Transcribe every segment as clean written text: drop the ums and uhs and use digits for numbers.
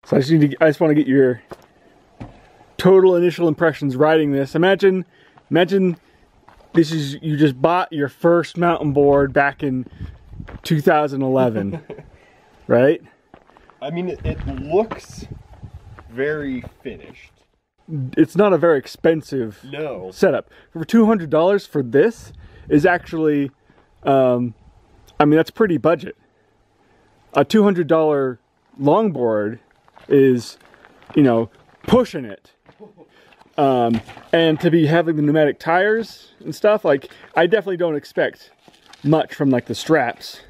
So I just want to get your total initial impressions riding this. Imagine this is, you just bought your first mountain board back in 2011, right? I mean, it looks very finished. It's not a very expensive setup. For $200 for this is actually, I mean, that's pretty budget. A $200 longboard is, you know, pushing it. And to be having the pneumatic tires and stuff, like, I definitely don't expect much from like the straps.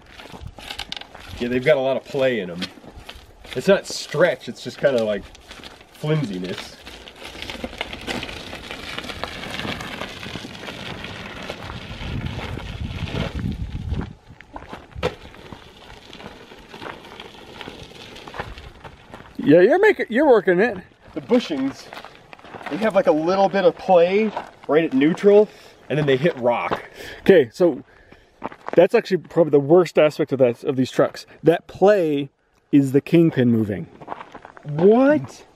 Yeah, they've got a lot of play in them. It's not stretch, it's just kind of like flimsiness. Yeah, you're working it. The bushings, they have like a little bit of play right at neutral, and then they hit rock. Okay, so that's actually probably the worst aspect of these trucks. That play is the kingpin moving. What?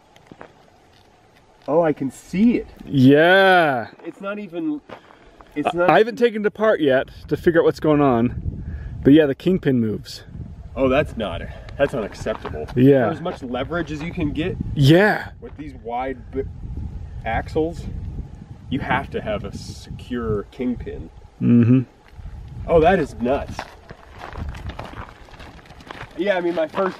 Oh, I can see it. Yeah. It's not even. It's not. I haven't taken it apart yet to figure out what's going on, but yeah, the kingpin moves. Oh, that's unacceptable. Yeah. For as much leverage as you can get. Yeah. With these wide axles, you have to have a secure kingpin. Mm-hmm. Oh, that is nuts. Yeah, I mean, my first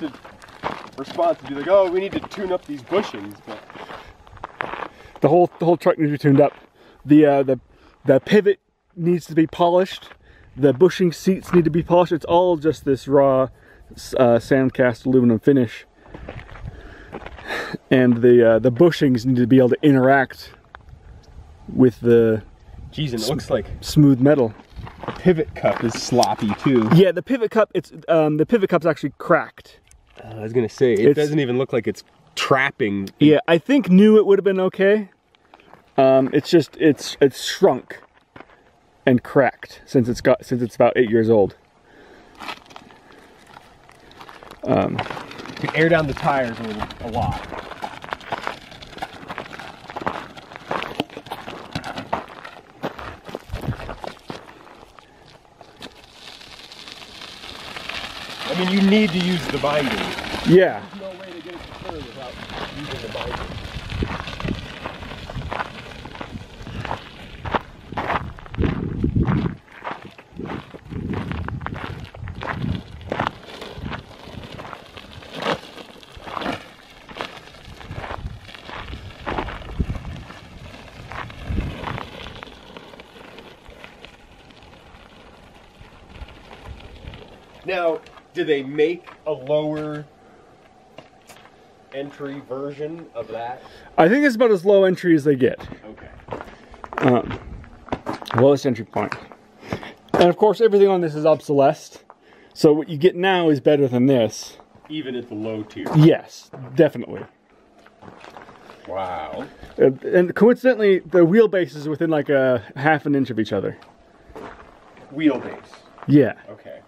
response would be like, oh, we need to tune up these bushings, but the whole truck needs to be tuned up. The pivot needs to be polished. The bushing seats need to be polished. It's all just this raw sand cast aluminum finish. And the bushings need to be able to interact with the it looks like smooth metal. the pivot cup is sloppy too. Yeah, the pivot cup, the pivot cup's actually cracked. I was gonna say, it doesn't even look like it's trapping. Yeah, I think new it would have been okay. It's just it's shrunk and cracked since it's about 8 years old. You air down the tires a lot. I mean, you need to use the binding. Yeah. There's no way to get it to turn without using the binding. Now, do they make a lower entry version of that? I think it's about as low entry as they get. Okay. Lowest entry point. And of course, everything on this is obsolesced. So what you get now is better than this. Even at the low tier? Yes, definitely. Wow. And coincidentally, the wheelbase is within like a half an inch of each other. Wheelbase? Yeah. Okay.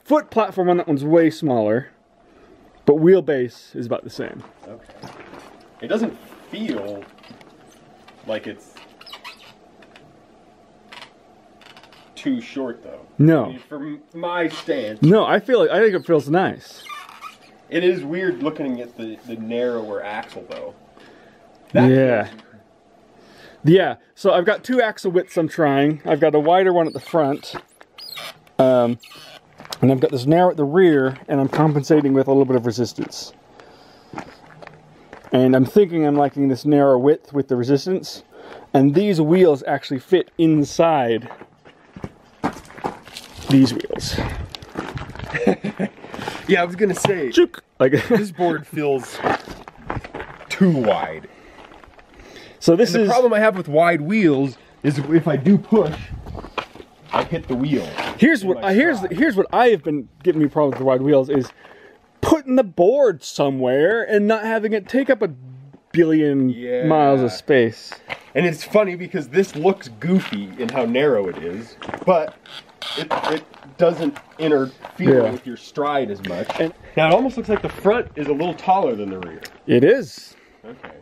Foot platform on that one's way smaller, but wheelbase is about the same. Okay. It doesn't feel like it's too short though. No. I mean, from my stance. No, I think it feels nice. It is weird looking at the narrower axle though. Yeah. Yeah, so I've got two axle widths I'm trying. I've got a wider one at the front. And I've got this narrow at the rear, and I'm compensating with a little bit of resistance. And I'm thinking I'm liking this narrow width with the resistance. And these wheels actually fit inside these wheels. Yeah, I was gonna say, like this board feels too wide. So this and the problem I have with wide wheels is if I do push, I hit the wheel. Here's what I have been giving me problems with wide wheels is putting the board somewhere and not having it take up a billion miles of space. And it's funny because this looks goofy in how narrow it is, but it doesn't interfere with your stride as much. And now it almost looks like the front is a little taller than the rear. It is. Okay.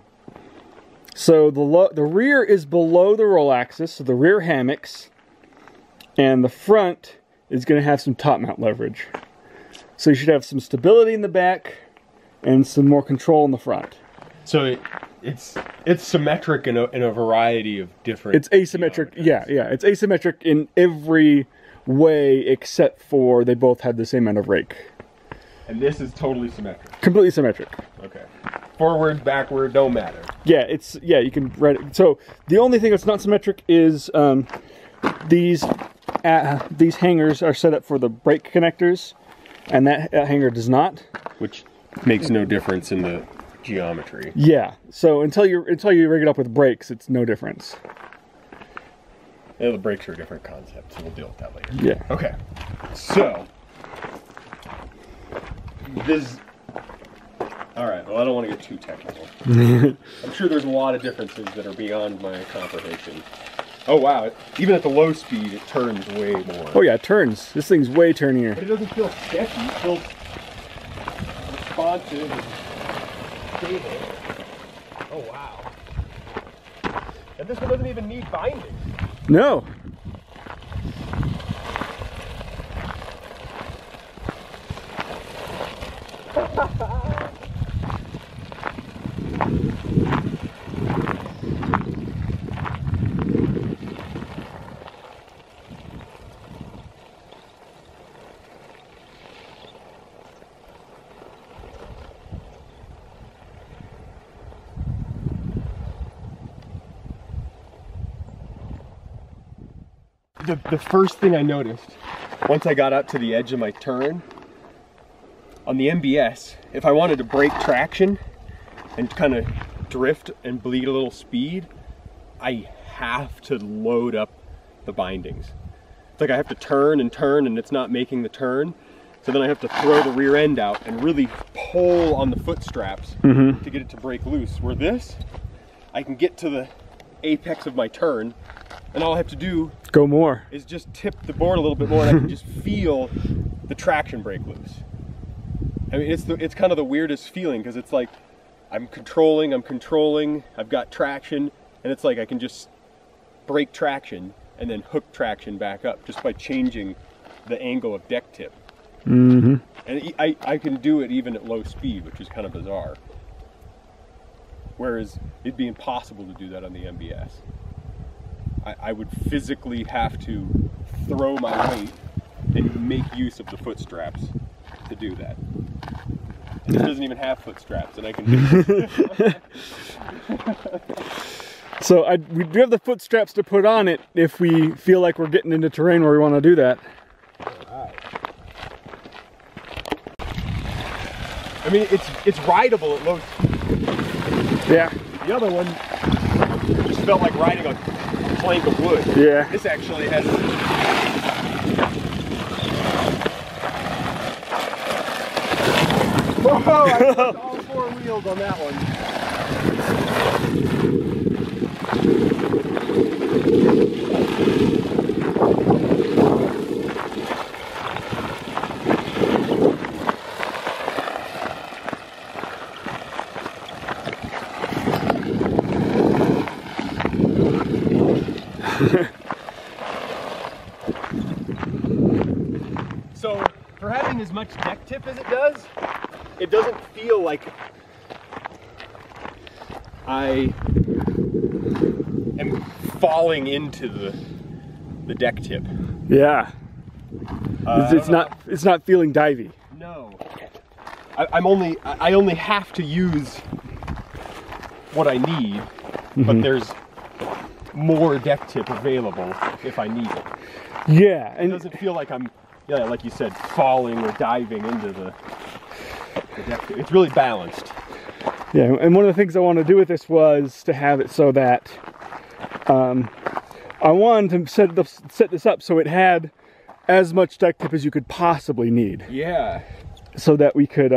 So the rear is below the roll axis, so the rear hammocks, and the front is going to have some top mount leverage. So you should have some stability in the back and some more control in the front. So it's symmetric in a variety of different. It's asymmetric. Yeah. It's asymmetric in every way except for they both have the same amount of rake. And this is totally symmetric. Completely symmetric. Okay. Forward, backward, don't matter. Yeah, you can write it. So the only thing that's not symmetric is these hangers are set up for the brake connectors, and that hanger does not. Which makes no difference in the geometry. Yeah. So until you rig it up with brakes, it's no difference. Yeah, the brakes are a different concept, so we'll deal with that later. Yeah. Okay. So this. All right. Well, I don't want to get too technical. I'm sure there's a lot of differences that are beyond my comprehension. Oh wow! Even at the low speed, it turns way more. Oh yeah, it turns. This thing's way turnier. But it doesn't feel sketchy. It feels responsive and stable. Oh wow! And this one doesn't even need binding. No. The first thing I noticed, once I got up to the edge of my turn, on the MBS, if I wanted to break traction and kind of drift and bleed a little speed, I have to load up the bindings. It's like I have to turn and it's not making the turn. So then I have to throw the rear end out and really pull on the foot straps to get it to break loose. Where this, I can get to the apex of my turn, and all I have to do go more is just tip the board a little bit more, and I can just feel the traction break loose. I mean, it's kind of the weirdest feeling, because it's like I'm controlling, I've got traction, and it's like I can just break traction and then hook traction back up just by changing the angle of deck tip. And I can do it even at low speed, which is kind of bizarre. Whereas it'd be impossible to do that on the MBS. I would physically have to throw my weight and make use of the foot straps to do that. And it doesn't even have foot straps, and I can do it. So we do have the foot straps to put on it if we feel like we're getting into terrain where we want to do that. Alright. I mean, it's rideable at low speed. Yeah. The other one just felt like riding a plank of wood. Yeah. This actually has. Whoa! I put all four wheels on that one. So, for having as much deck tip as it does, it doesn't feel like I am falling into the deck tip. Yeah. It's not feeling divey. No. I only have to use what I need, but there's more deck tip available if I need it. Yeah, and it doesn't feel like I'm, like you said, falling or diving into the deck tip. It's really balanced. Yeah, and one of the things I wanted to do with this was to have it so that I wanted to set this up so it had as much deck tip as you could possibly need. Yeah. So that we could,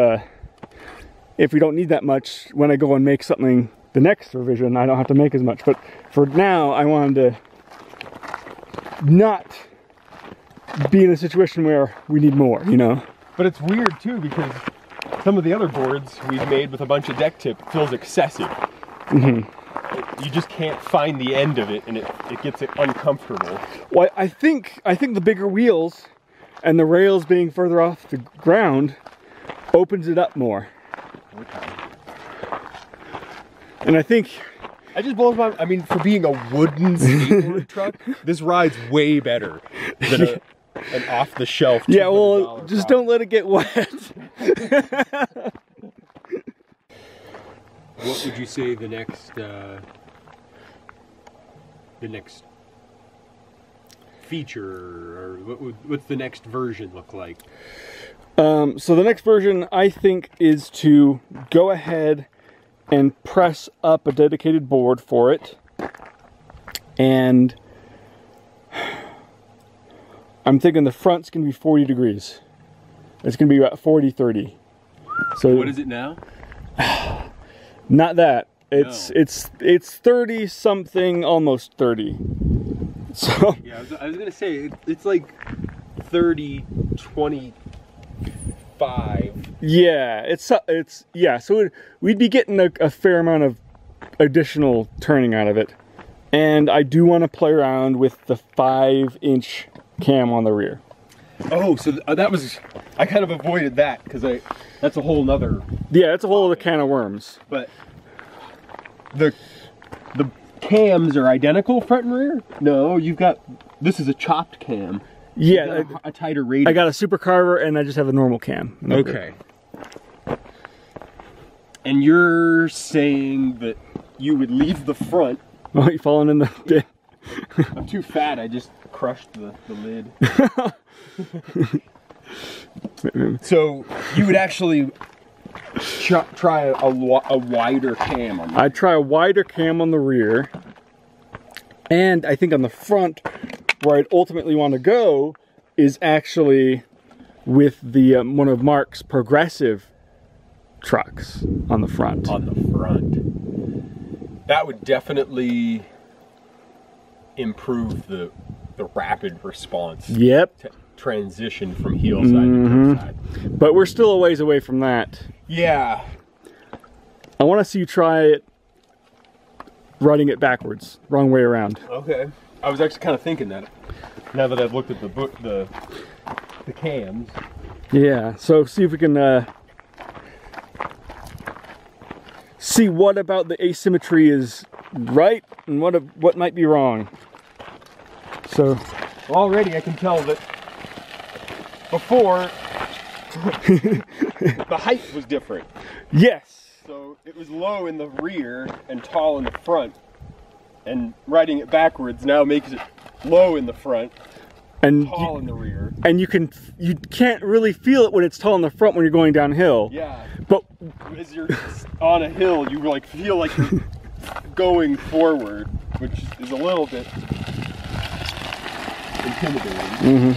if we don't need that much, when I go and make something the next revision, I don't have to make as much. But for now, I wanted to not be in a situation where we need more, you know? But it's weird too, because some of the other boards we've made with a bunch of deck tip feels excessive. You just can't find the end of it, and it gets uncomfortable. Well, I think the bigger wheels and the rails being further off the ground opens it up more. Okay. And I think... I just blows my... I mean, for being a wooden skateboard truck, this ride's way better than an off-the-shelf. Yeah, well, just don't let it get wet. What would you say the next feature, or what's the next version look like? So the next version, I think, is to go ahead and press up a dedicated board for it. And I'm thinking the front's going to be 40 degrees. It's going to be about 40, 30. So what is it now? Not that. It's 30 something, almost 30. So yeah, I was gonna say it's like 30, 25. Yeah, it's yeah. So we'd be getting a fair amount of additional turning out of it, and I do want to play around with the 5-inch cam on the rear. Oh, so that was, I kind of avoided that because that's a whole nother. Yeah, it's a whole other can of worms. But the cams are identical, front and rear? No, this is a chopped cam. Yeah, a tighter radius. I got a super carver and I just have a normal cam. Okay. And you're saying that you would leave the front. Oh, you falling in the pit? I'm too fat, I just crushed the lid. So you would actually try a wider cam on the I'd try a wider cam on the rear, and I think on the front, where I'd ultimately want to go is actually with the one of Mark's progressive trucks on the front. On the front. That would definitely improve the rapid response. Yep. To transition from heel side to toe side. But we're still a ways away from that. Yeah. I want to see you try it riding it backwards, wrong way around. Okay. I was actually kind of thinking that now that I've looked at the cams. Yeah. So see if we can see what about the asymmetry is right and what might be wrong. So already I can tell that before the height was different. Yes. So it was low in the rear and tall in the front, and riding it backwards now makes it low in the front and tall in the rear. And you can't really feel it when it's tall in the front when you're going downhill. Yeah. But as you're on a hill, you like feel like you're going forward, which is a little bit intimidating.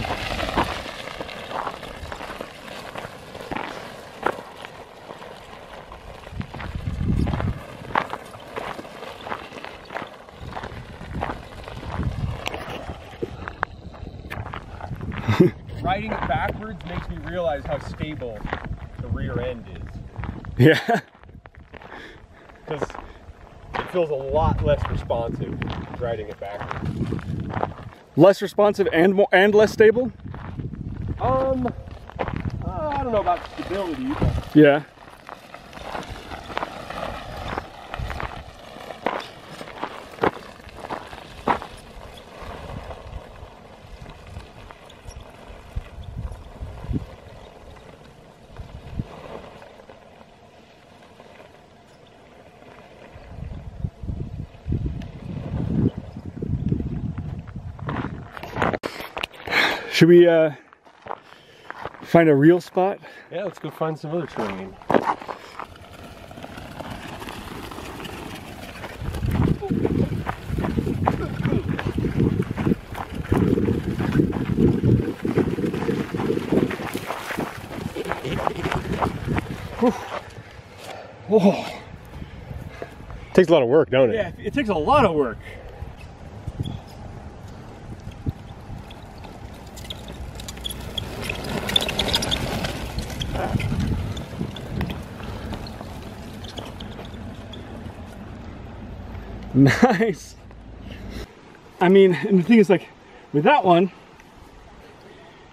Riding it backwards makes me realize how stable the rear end is. yeah. Because it feels a lot less responsive riding it backwards. Less responsive and less stable? I don't know about stability, but Yeah. Should we find a real spot? yeah, let's go find some other terrain. Oh. Takes a lot of work, don't it? Yeah, it takes a lot of work. Nice. I mean, and the thing is, like, with that one,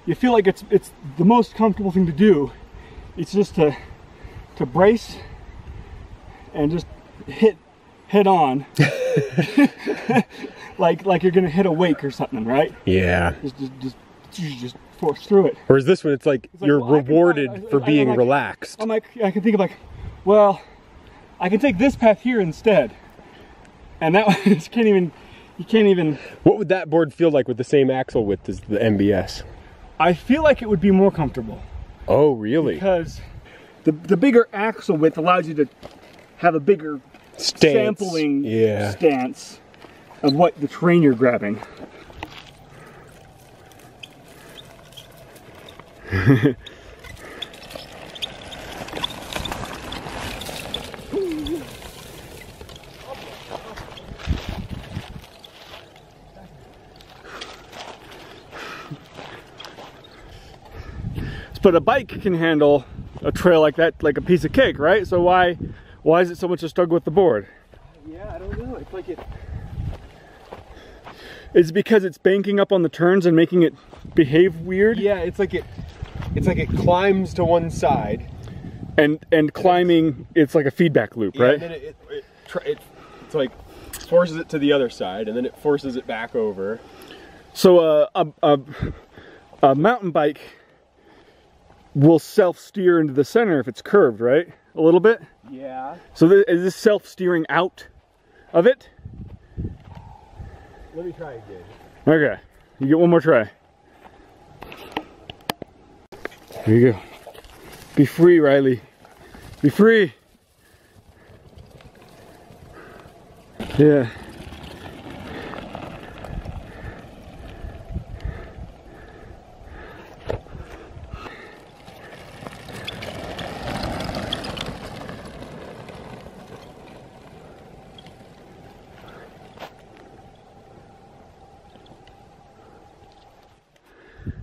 you feel like it's the most comfortable thing to do. It's just to brace and just hit head on, like you're gonna hit a wake or something, right? Yeah. Just force through it. Whereas this one, it's like you're well, rewarded for being relaxed. I'm like, I can think of like, well, I can take this path here instead, and that one you can't even. What would that board feel like with the same axle width as the MBS? I feel like it would be more comfortable. Oh, really? Because the bigger axle width allows you to have a bigger sampling stance of what the terrain you're grabbing. But a bike can handle a trail like that, like a piece of cake, right? So why is it so much a struggle with the board? Yeah, I don't know. It's like it. Is it because it's banking up on the turns and making it behave weird? Yeah, it's like it climbs to one side, and climbing, it's like a feedback loop, right? And then it's like forces it to the other side, and then it forces it back over. So a mountain bike will self-steer into the center if it's curved, right? A little bit? Yeah. So is this self-steering out of it? Let me try again. Okay, you get one more try. Here you go. Be free, Riley. Be free. Yeah.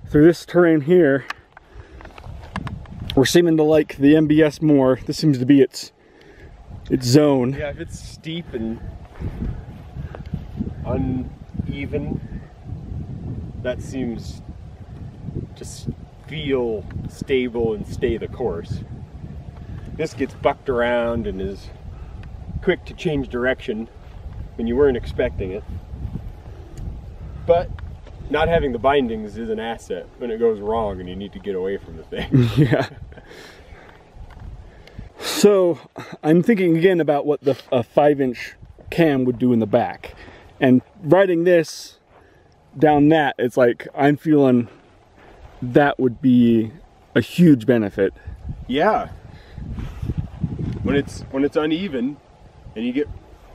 Through this terrain here, we're seeming to like the MBS more. This seems to be its zone. Yeah, if it's steep and uneven, that seems to feel stable and stay the course. This gets bucked around and is quick to change direction when you weren't expecting it. But not having the bindings is an asset when it goes wrong and you need to get away from the thing. Yeah. So I'm thinking again about what a 5-inch cam would do in the back. And riding this down that, it's like I'm feeling that would be a huge benefit. Yeah. When it's uneven and you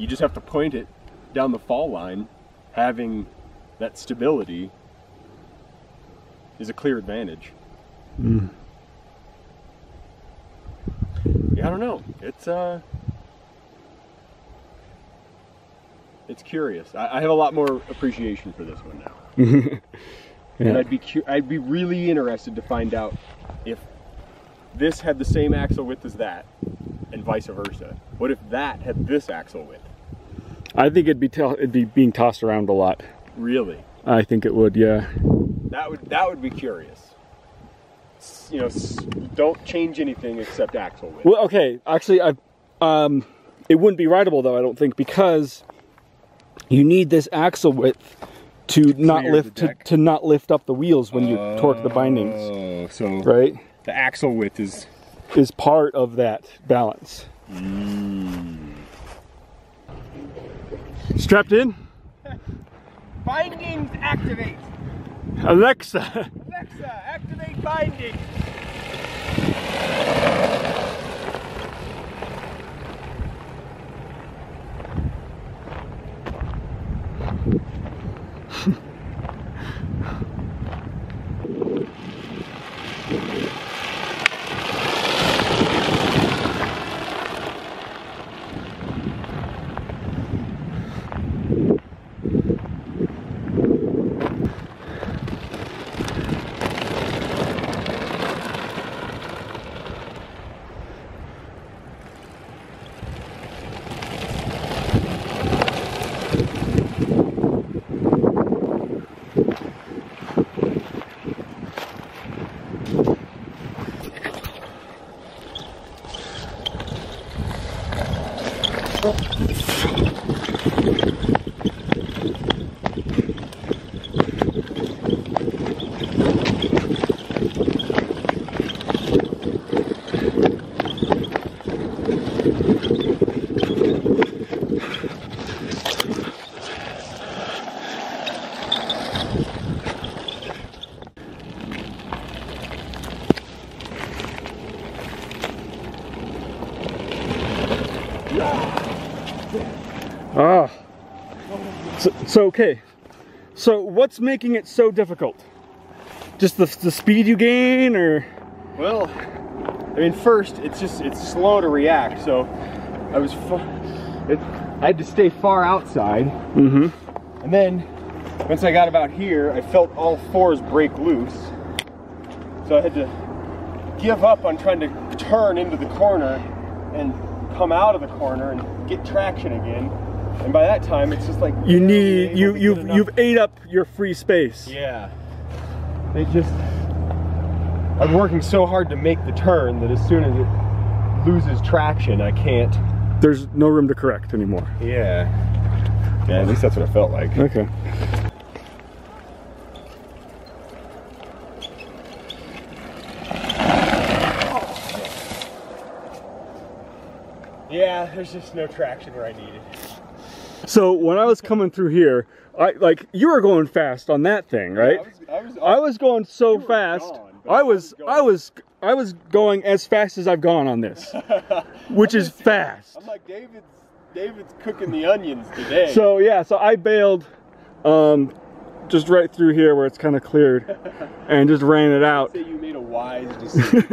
just have to point it down the fall line, having that stability is a clear advantage. Mm. Yeah, I don't know. It's curious. I have a lot more appreciation for this one now. Yeah. And I'd be really interested to find out if this had the same axle width as that, and vice versa. What if that had this axle width? I think it'd be being tossed around a lot. Really? I think it would, yeah. That would be curious. You know, don't change anything except axle width. Well, okay, actually, it wouldn't be rideable though, I don't think, because you need this axle width to not lift up the wheels when you torque the bindings. Oh, so right? The axle width is part of that balance. Strapped in? Bindings activate. Alexa. Alexa, activate bindings. Ah. So okay. So what's making it so difficult? Just the speed you gain, or? Well, I mean, first it's slow to react. So I had to stay far outside. Mm-hmm. And then once I got about here, I felt all fours break loose. So I had to give up on trying to turn into the corner and come out of the corner and get traction again. And by that time, it's just like you've ate up your free space. Yeah. I'm working so hard to make the turn that as soon as it loses traction, I can't. There's no room to correct anymore. Yeah. Yeah, at least that's what it felt like. Okay. Yeah, there's just no traction where I need it. So when I was coming through here, you were going fast on that thing, right? Yeah, I was going so fast. I was going as fast as I've gone on this, which is fast. I'm like, David's cooking the onions today. So yeah, so I bailed just right through here where it's kind of cleared and just ran it out. I'd say you made a wise decision.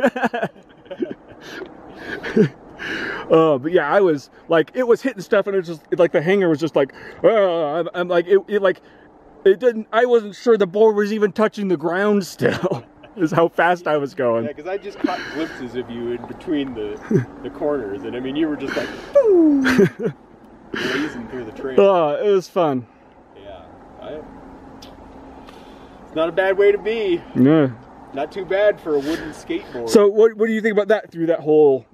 But yeah, I was like, it was hitting stuff, and it was just like the hanger was just like, I'm like, it didn't. I wasn't sure the board was even touching the ground still. Is how fast I was going. Yeah, because I just caught glimpses of you in between the corners, and I mean, you were just like, boom, blazing through the trail. Oh, it was fun. Yeah, it's not a bad way to be. Yeah. Not too bad for a wooden skateboard. So what do you think about that through that whole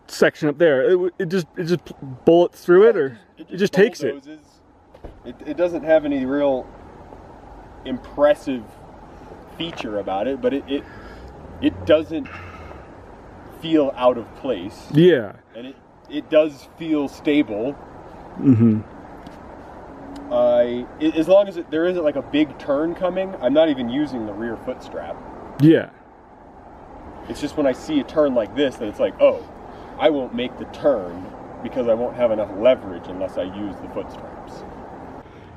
section up there? It just bullets through it, or it just takes it? It doesn't have any real impressive feature about it, but it doesn't feel out of place. Yeah. And it does feel stable. Mm-hmm. As long as there isn't like a big turn coming, I'm not even using the rear foot strap. Yeah. It's just when I see a turn like this that it's like, oh, I won't make the turn because I won't have enough leverage unless I use the foot straps.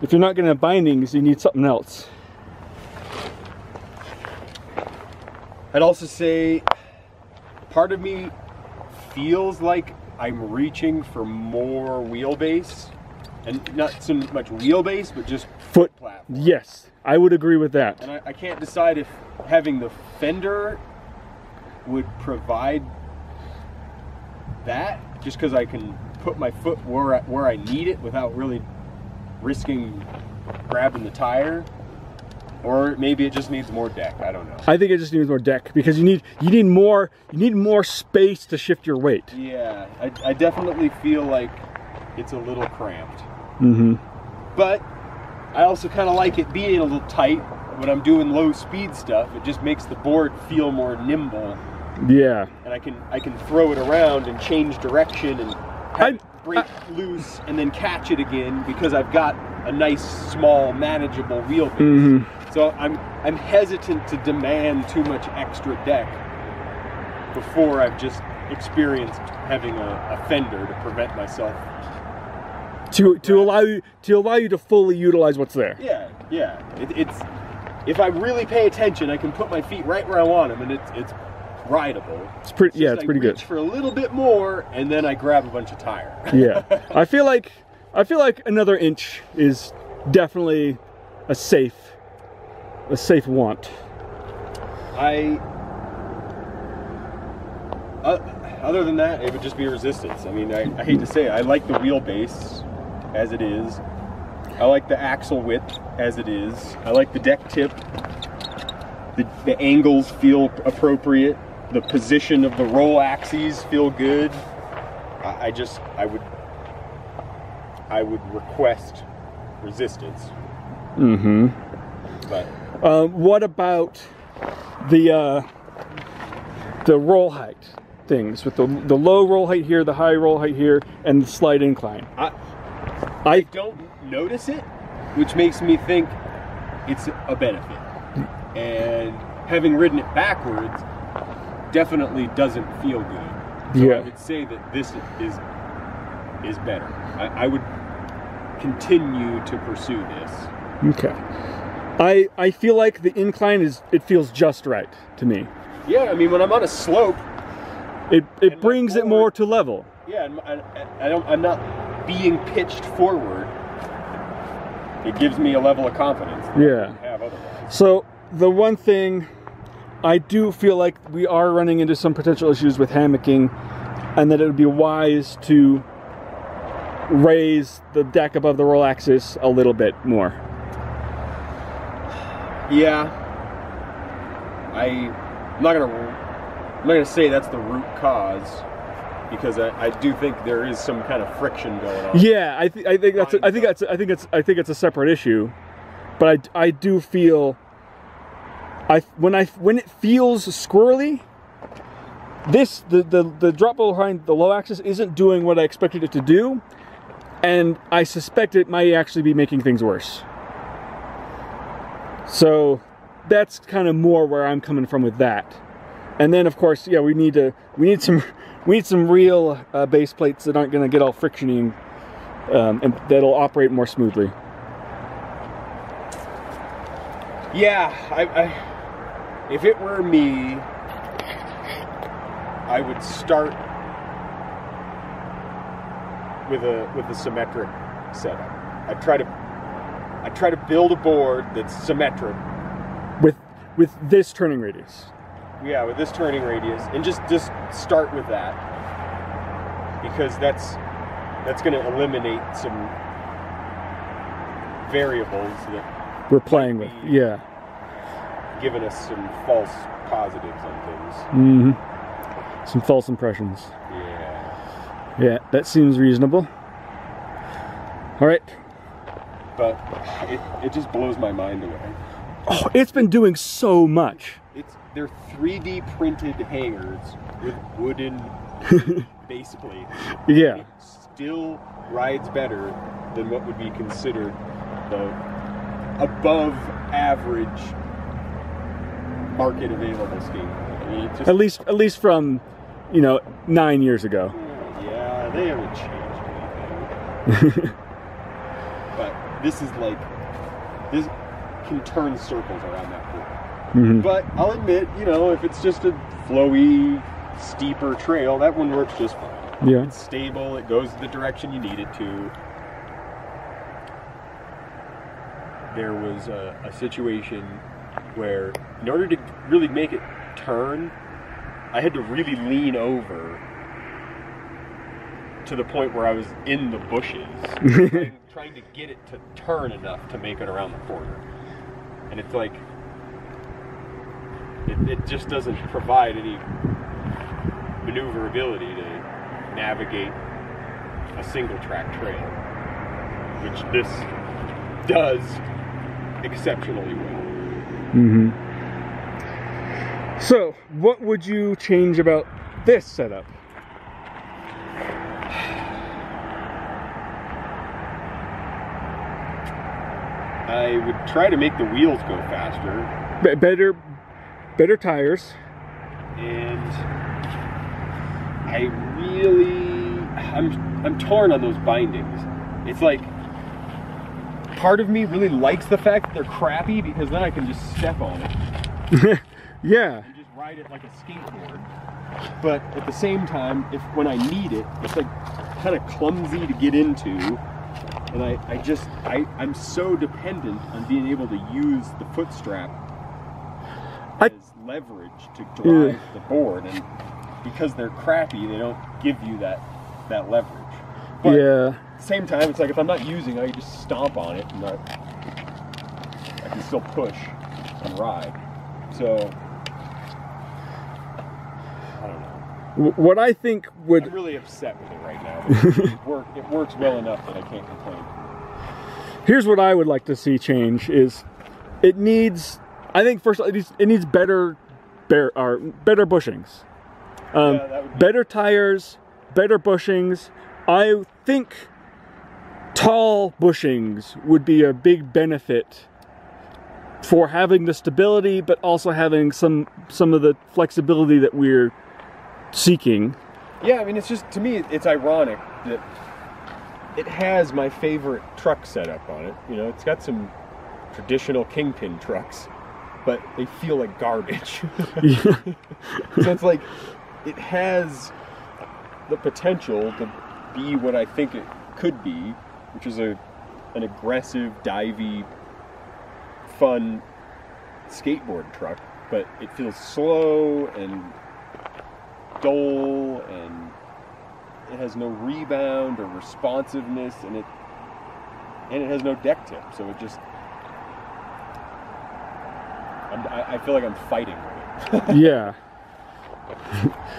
If you're not going to have bindings, you need something else. I'd also say part of me feels like I'm reaching for more wheelbase, and not so much wheelbase, but just foot platform. Yes, I would agree with that. And I can't decide if having the fender would provide that, just because I can put my foot where I need it without really risking grabbing the tire. Or maybe it just needs more deck. I don't know. I think it just needs more deck because you need more space to shift your weight. Yeah, I definitely feel like it's a little cramped. Mm-hmm. But I also kind of like it being a little tight when I'm doing low speed stuff. It just makes the board feel more nimble. Yeah. And I can throw it around and change direction and have it break loose and then catch it again because I've got a nice, small, manageable wheelbase. Mm-hmm. So I'm hesitant to demand too much extra deck before I've just experienced having a fender to prevent myself to allow you to fully utilize what's there. Yeah, yeah. It's if I really pay attention, I can put my feet right where I want them, and it's rideable. It's pretty. Yeah, it's pretty good. I reach for a little bit more, and then I grab a bunch of tire. Yeah, I feel like another inch is definitely a safe want. Other than that, it would just be resistance. I mean, I hate to say it, I like the wheelbase as it is. I like the axle width as it is. I like the deck tip. The angles feel appropriate. The position of the roll axes feel good. I I would request resistance. Mm-hmm. But what about the roll height things with the low roll height here, the high roll height here, and the slight incline? I don't notice it, which makes me think it's a benefit. And having ridden it backwards definitely doesn't feel good. So Yeah. I would say that this is better. I would continue to pursue this. Okay. I feel like the incline it feels just right to me. Yeah, I mean, when I'm on a slope, It brings it more to level. yeah, and I'm not being pitched forward. It gives me a level of confidence that I Yeah. wouldn't have otherwise. So the one thing I do feel like we are running into some potential issues with hammocking, and that it would be wise to raise the deck above the roll axis a little bit more. Yeah, I'm not gonna say that's the root cause, because I do think there is some kind of friction going on. Yeah, I think it's a separate issue, but I do feel when it feels squirrely, the drop behind the low axis isn't doing what I expected it to do, and I suspect it might actually be making things worse. So that's kind of more where I'm coming from with that. And then of course, yeah, we need some real base plates that aren't going to get all frictiony, and that'll operate more smoothly. Yeah, if it were me, I would start with a symmetric setup. I try to build a board that's symmetric with this turning radius. Yeah, with this turning radius, and just start with that, because that's going to eliminate some variables that We're playing with. Yeah. Giving us some false positives on things. Mm-hmm. Some false impressions. Yeah. Yeah, that seems reasonable. All right. But it just blows my mind away. Oh, it's been doing so much. They're 3D printed hangers with wooden base plates. Yeah. It still rides better than what would be considered the above average market available scheme. I mean, just, At least from, 9 years ago. Yeah, they haven't changed anything. But this can turn circles around that board. Mm-hmm. But I'll admit, if it's just a flowy, steeper trail, that one works just fine. Yeah. It's stable, it goes the direction you need it to. There was a situation where, in order to really make it turn, I had to really lean over to the point where I was in the bushes, trying to get it to turn enough to make it around the corner. And it's like, it just doesn't provide any maneuverability to navigate a single track trail, which this does exceptionally well. Mm-hmm. So, what would you change about this setup? I would try to make the wheels go faster. Better tires. And I'm torn on those bindings. It's like, part of me really likes the fact that they're crappy, because then I can just step on it. Yeah. And just ride it like a skateboard. But at the same time, when I need it, it's like kind of clumsy to get into. And I'm so dependent on being able to use the foot strap as leverage to drive the board, and because they're crappy, they don't give you that leverage. But at the same time, it's like, if I'm not using it, I can just stomp on it, and I can still push and ride. So I don't know. What I think would... I'm really upset with it right now. It works well enough that I can't complain. Here's what I would like to see change is it needs, I think first it needs better bushings. Better tires, better bushings. I think tall bushings would be a big benefit for having the stability, but also having some of the flexibility that we're seeking. Yeah, I mean, it's just, to me, it's ironic that it has my favorite truck setup on it. You know, it's got some traditional kingpin trucks, but they feel like garbage. Yeah. So it's like, it has the potential to be what I think it could be, which is an aggressive, divey, fun skateboard truck, but it feels slow and dull, and it has no rebound or responsiveness, and it has no deck tip, so it just, I feel like I'm fighting with it. Yeah.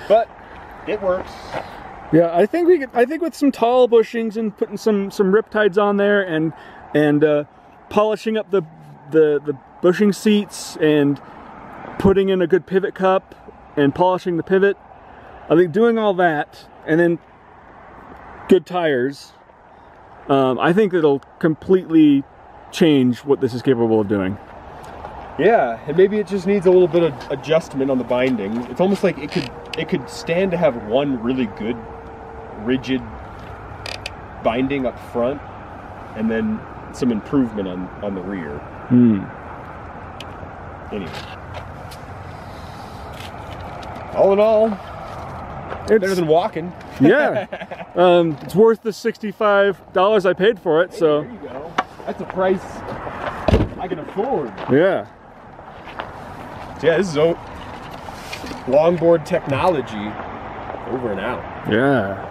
But it works. Yeah, I think with some tall bushings and putting some riptides on there and polishing up the bushing seats and putting in a good pivot cup and polishing the pivot, I think doing all that and then good tires, I think it'll completely change what this is capable of doing. Yeah, and maybe it just needs a little bit of adjustment on the binding. It's almost like it could stand to have one really good rigid binding up front and then some improvement on the rear. Anyway, all in all, it's better than walking. Yeah. It's worth the $65 I paid for it. Hey, so there you go. That's a price I can afford. Yeah. So yeah, this is Longboard technology over and out. Yeah.